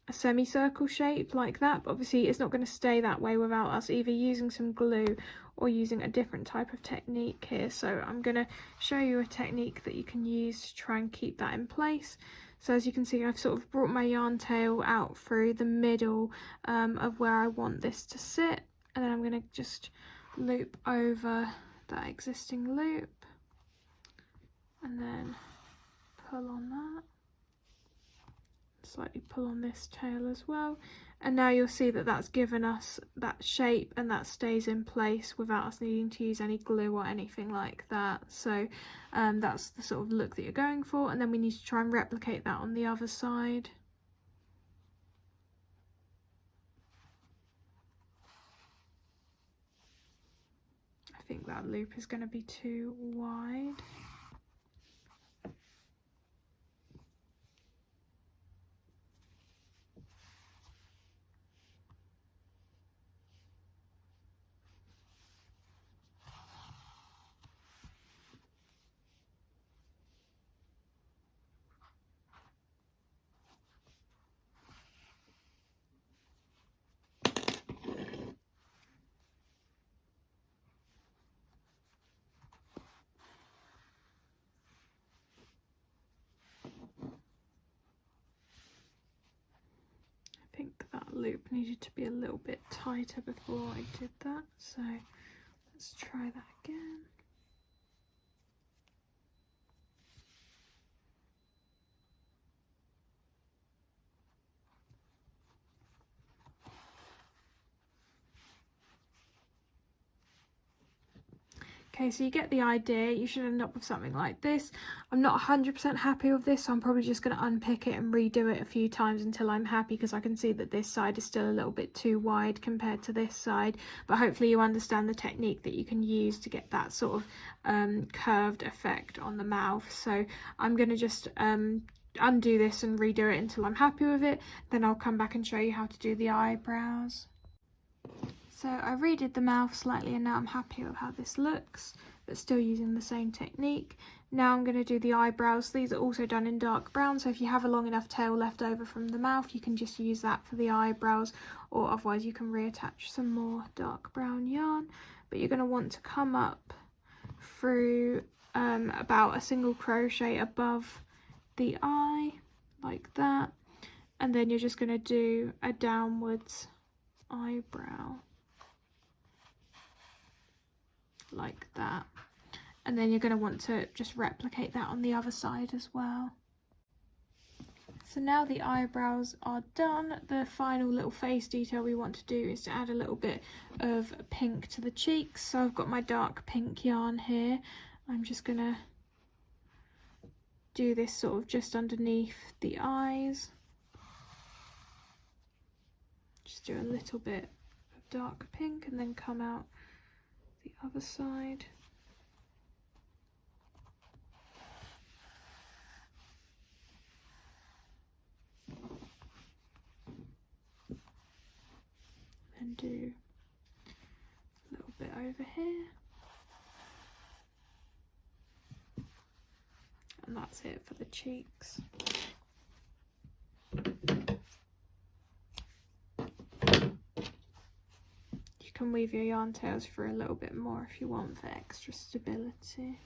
a semicircle shape like that, but obviously it's not going to stay that way without us either using some glue or using a different type of technique here. So I'm going to show you a technique that you can use to try and keep that in place. So as you can see, I've sort of brought my yarn tail out through the middle of where I want this to sit, and then I'm going to just loop over that existing loop and then pull on that. Slightly pull on this tail as well, and now you'll see that that's given us that shape and that stays in place without us needing to use any glue or anything like that. So that's the sort of look that you're going for, and then we need to try and replicate that on the other side. I think that loop is going to be too wide. I think that loop needed to be a little bit tighter before I did that, so let's try that again. Okay, so you get the idea. You should end up with something like this. I'm not 100% happy with this, so I'm probably just going to unpick it and redo it a few times until I'm happy, because I can see that this side is still a little bit too wide compared to this side. But hopefully you understand the technique that you can use to get that sort of curved effect on the mouth. So I'm going to just undo this and redo it until I'm happy with it. Then I'll come back and show you how to do the eyebrows. So I redid the mouth slightly and now I'm happy with how this looks, but still using the same technique. Now I'm going to do the eyebrows. These are also done in dark brown, so if you have a long enough tail left over from the mouth, you can just use that for the eyebrows, or otherwise you can reattach some more dark brown yarn. But you're going to want to come up through about a single crochet above the eye, like that, and then you're just going to do a downwards eyebrow. Like that, and then you're going to want to just replicate that on the other side as well. So now the eyebrows are done, the final little face detail we want to do is to add a little bit of pink to the cheeks. So I've got my dark pink yarn here. I'm just gonna do this sort of just underneath the eyes. Just do a little bit of dark pink and then come out the other side. And do a little bit over here. And that's it for the cheeks. You can weave your yarn tails for a little bit more if you want for extra stability.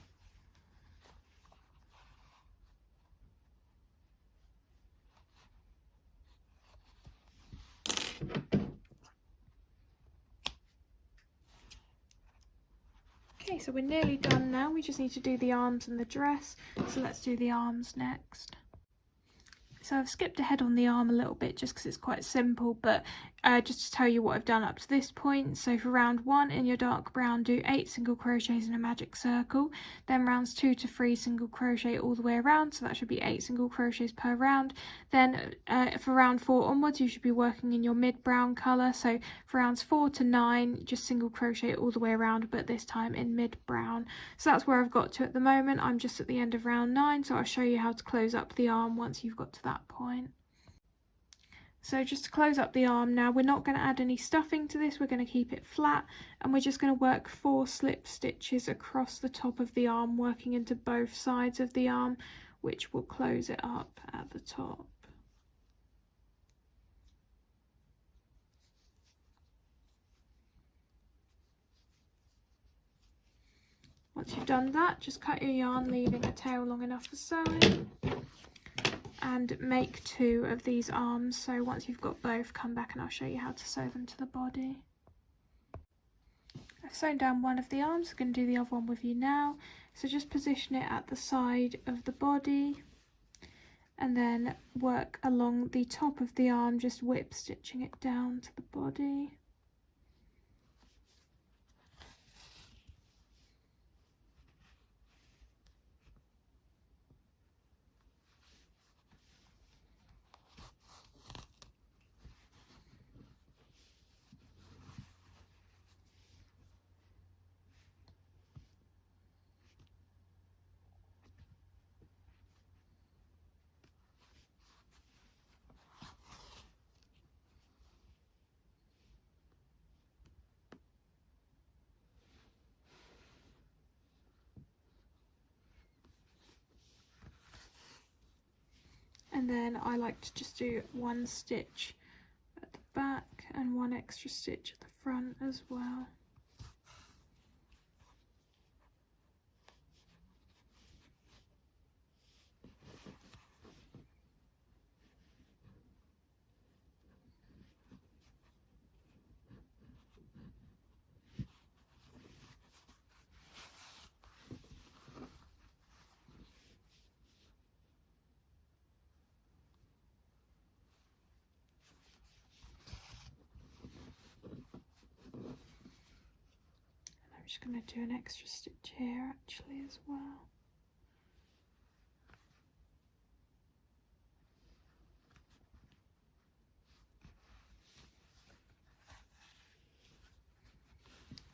Okay, so we're nearly done now. We just need to do the arms and the dress. So let's do the arms next. So I've skipped ahead on the arm a little bit just because it's quite simple, but just to tell you what I've done up to this point. So for round 1 in your dark brown, do 8 single crochets in a magic circle, then rounds 2 to 3 single crochet all the way around, so that should be 8 single crochets per round. Then for round 4 onwards, you should be working in your mid brown colour, so for rounds 4 to 9, just single crochet all the way around, but this time in mid brown. So that's where I've got to at the moment. I'm just at the end of round 9, so I'll show you how to close up the arm once you've got to that point. So just to close up the arm now, we're not going to add any stuffing to this, we're going to keep it flat, and we're just going to work 4 slip stitches across the top of the arm, working into both sides of the arm, which will close it up at the top. Once you've done that, just cut your yarn, leaving a tail long enough for sewing. And make 2 of these arms, so once you've got both, come back and I'll show you how to sew them to the body. I've sewn down one of the arms, I'm going to do the other one with you now. So just position it at the side of the body and then work along the top of the arm, just whip stitching it down to the body. And then I like to just do 1 stitch at the back and 1 extra stitch at the front as well. I'm just going to do an extra stitch here actually as well.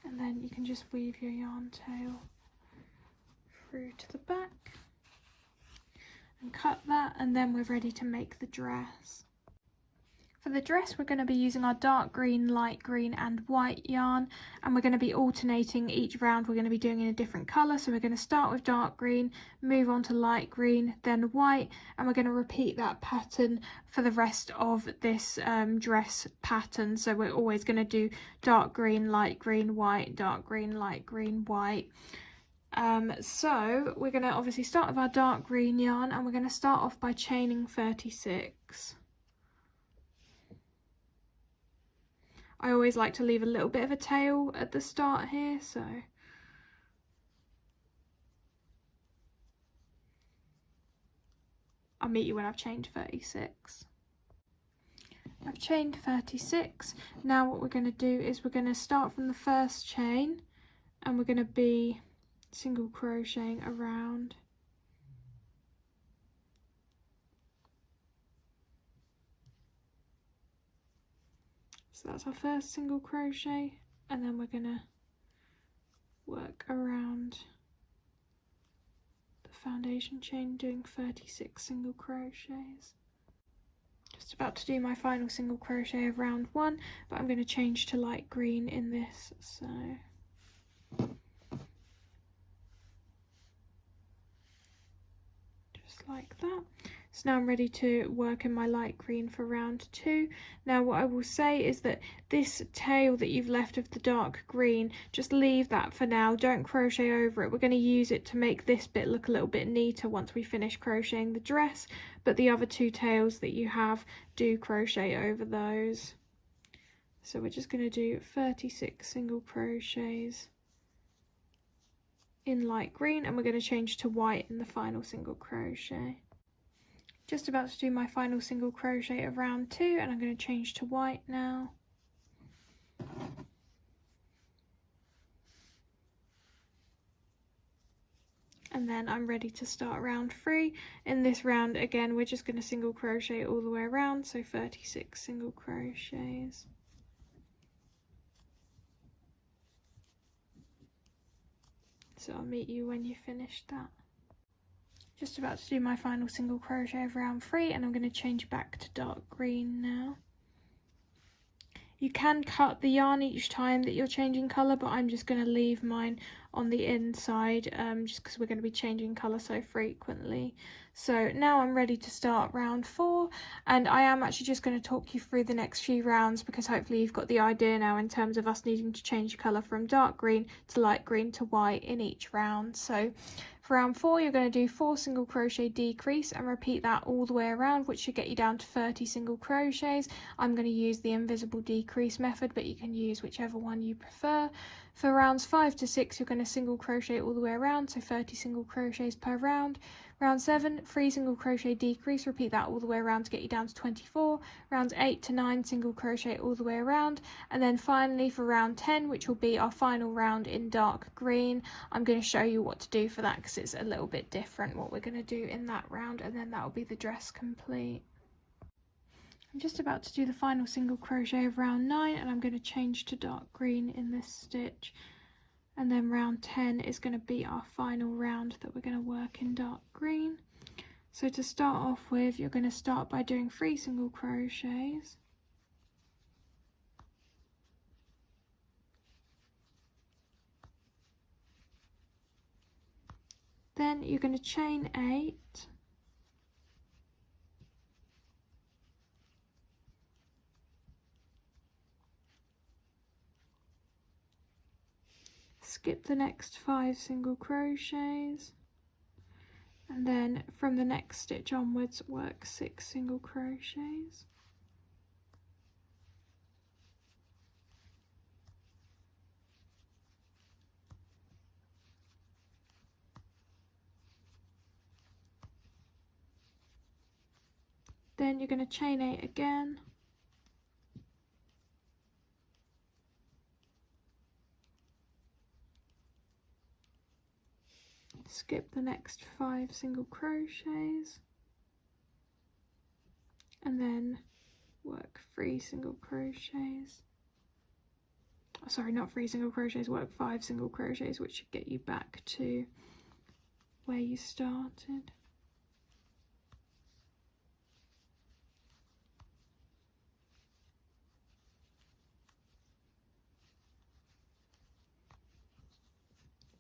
And then you can just weave your yarn tail through to the back and cut that, and then we're ready to make the dress. For the dress, we're going to be using our dark green, light green and white yarn, and we're going to be alternating each round. We're going to be doing in a different colour, so we're going to start with dark green, move on to light green, then white, and we're going to repeat that pattern for the rest of this dress pattern. So we're always going to do dark green, light green, white, dark green, light green, white. So we're going to obviously start with our dark green yarn, and we're going to start off by chaining 36. I always like to leave a little bit of a tail at the start here, so I'll meet you when I've chained 36. I've chained 36. Now what we're going to do is we're going to start from the first chain and we're going to be single crocheting around. So that's our first single crochet, and then we're going to work around the foundation chain doing 36 single crochets. Just about to do my final single crochet of round 1, but I'm going to change to light green in this, so just like that. So now I'm ready to work in my light green for round 2. Now what I will say is that this tail that you've left of the dark green, just leave that for now, don't crochet over it. We're going to use it to make this bit look a little bit neater once we finish crocheting the dress, but the other 2 tails that you have, do crochet over those. So we're just going to do 36 single crochets in light green, and we're going to change to white in the final single crochet. Just about to do my final single crochet of round 2, and I'm going to change to white now. And then I'm ready to start round 3. In this round, again, we're just going to single crochet all the way around, so 36 single crochets. So I'll meet you when you finish that. Just about to do my final single crochet of round 3, and I'm going to change back to dark green now. You can cut the yarn each time that you're changing colour, but I'm just going to leave mine on the inside just because we're going to be changing colour so frequently. So now I'm ready to start round 4, and I am actually just going to talk you through the next few rounds because hopefully you've got the idea now in terms of us needing to change colour from dark green to light green to white in each round. So for round 4, you're going to do 4 single crochet decrease and repeat that all the way around, which should get you down to 30 single crochets. I'm going to use the invisible decrease method, but you can use whichever one you prefer. For rounds 5 to 6, you're going to single crochet all the way around, so 30 single crochets per round. Round 7, 3 single crochet decrease, repeat that all the way around to get you down to 24. Rounds 8 to 9, single crochet all the way around. And then finally for round 10, which will be our final round in dark green, I'm going to show you what to do for that because it's a little bit different what we're going to do in that round, and then that will be the dress complete. I'm just about to do the final single crochet of round 9, and I'm going to change to dark green in this stitch, and then round 10 is going to be our final round that we're going to work in dark green. So to start off with, you're going to start by doing 3 single crochets, then you're going to chain 8, skip the next 5 single crochets, and then from the next stitch onwards work 6 single crochets. Then you're going to chain 8 again, skip the next 5 single crochets, and then work 3 single crochets. Oh, sorry, not 3 single crochets, work 5 single crochets, which should get you back to where you started.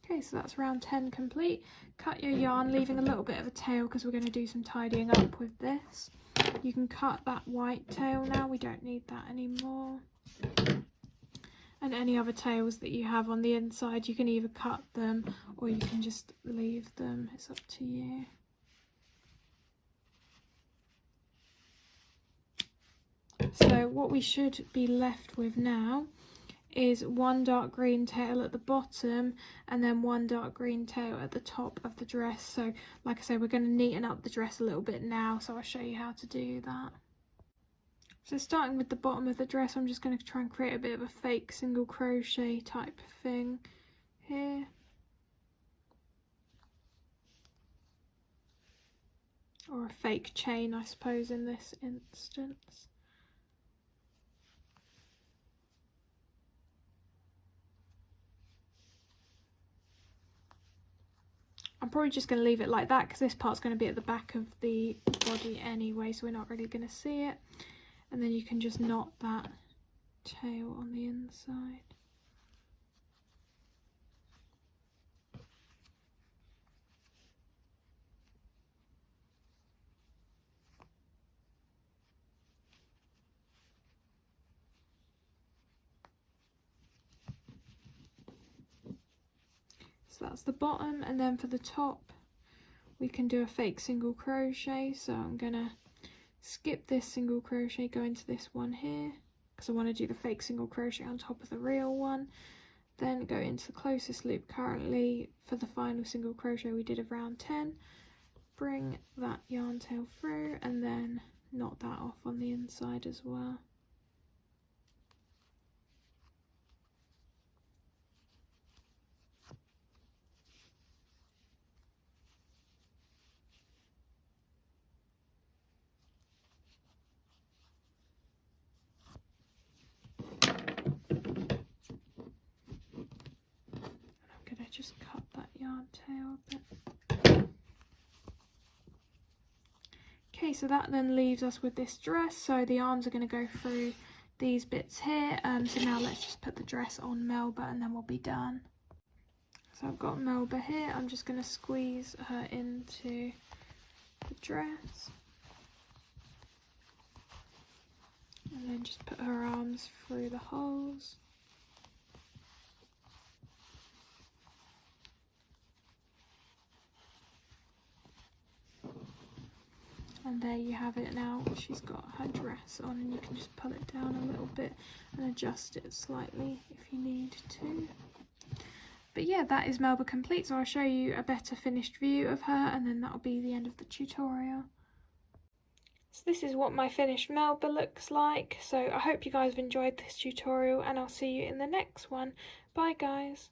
Okay, so that's round 10 complete. Cut your yarn, leaving a little bit of a tail because we're going to do some tidying up with this. You can cut that white tail now, we don't need that anymore. And any other tails that you have on the inside, you can either cut them or you can just leave them, it's up to you. So what we should be left with now is one dark green tail at the bottom and then one dark green tail at the top of the dress. So like I said, we're going to neaten up the dress a little bit now, so I'll show you how to do that. So starting with the bottom of the dress, I'm just going to try and create a bit of a fake single crochet type thing here. Or a fake chain, I suppose, in this instance. I'm probably just going to leave it like that because this part's going to be at the back of the body anyway, so we're not really going to see it. And then you can just knot that tail on the inside. So that's the bottom, and then for the top we can do a fake single crochet. So I'm gonna skip this single crochet, go into this one here because I want to do the fake single crochet on top of the real one, then go into the closest loop currently for the final single crochet we did of round 10, bring that yarn tail through and then knot that off on the inside as well. Just cut that yarn tail a bit. Okay, so that then leaves us with this dress. So the arms are going to go through these bits here. So now let's just put the dress on Melba and then we'll be done. So I've got Melba here. I'm just going to squeeze her into the dress. And then just put her arms through the holes. And there you have it now. She's got her dress on and you can just pull it down a little bit and adjust it slightly if you need to. But yeah, that is Melba complete. So I'll show you a better finished view of her and then that'll be the end of the tutorial. So this is what my finished Melba looks like. So I hope you guys have enjoyed this tutorial and I'll see you in the next one. Bye guys.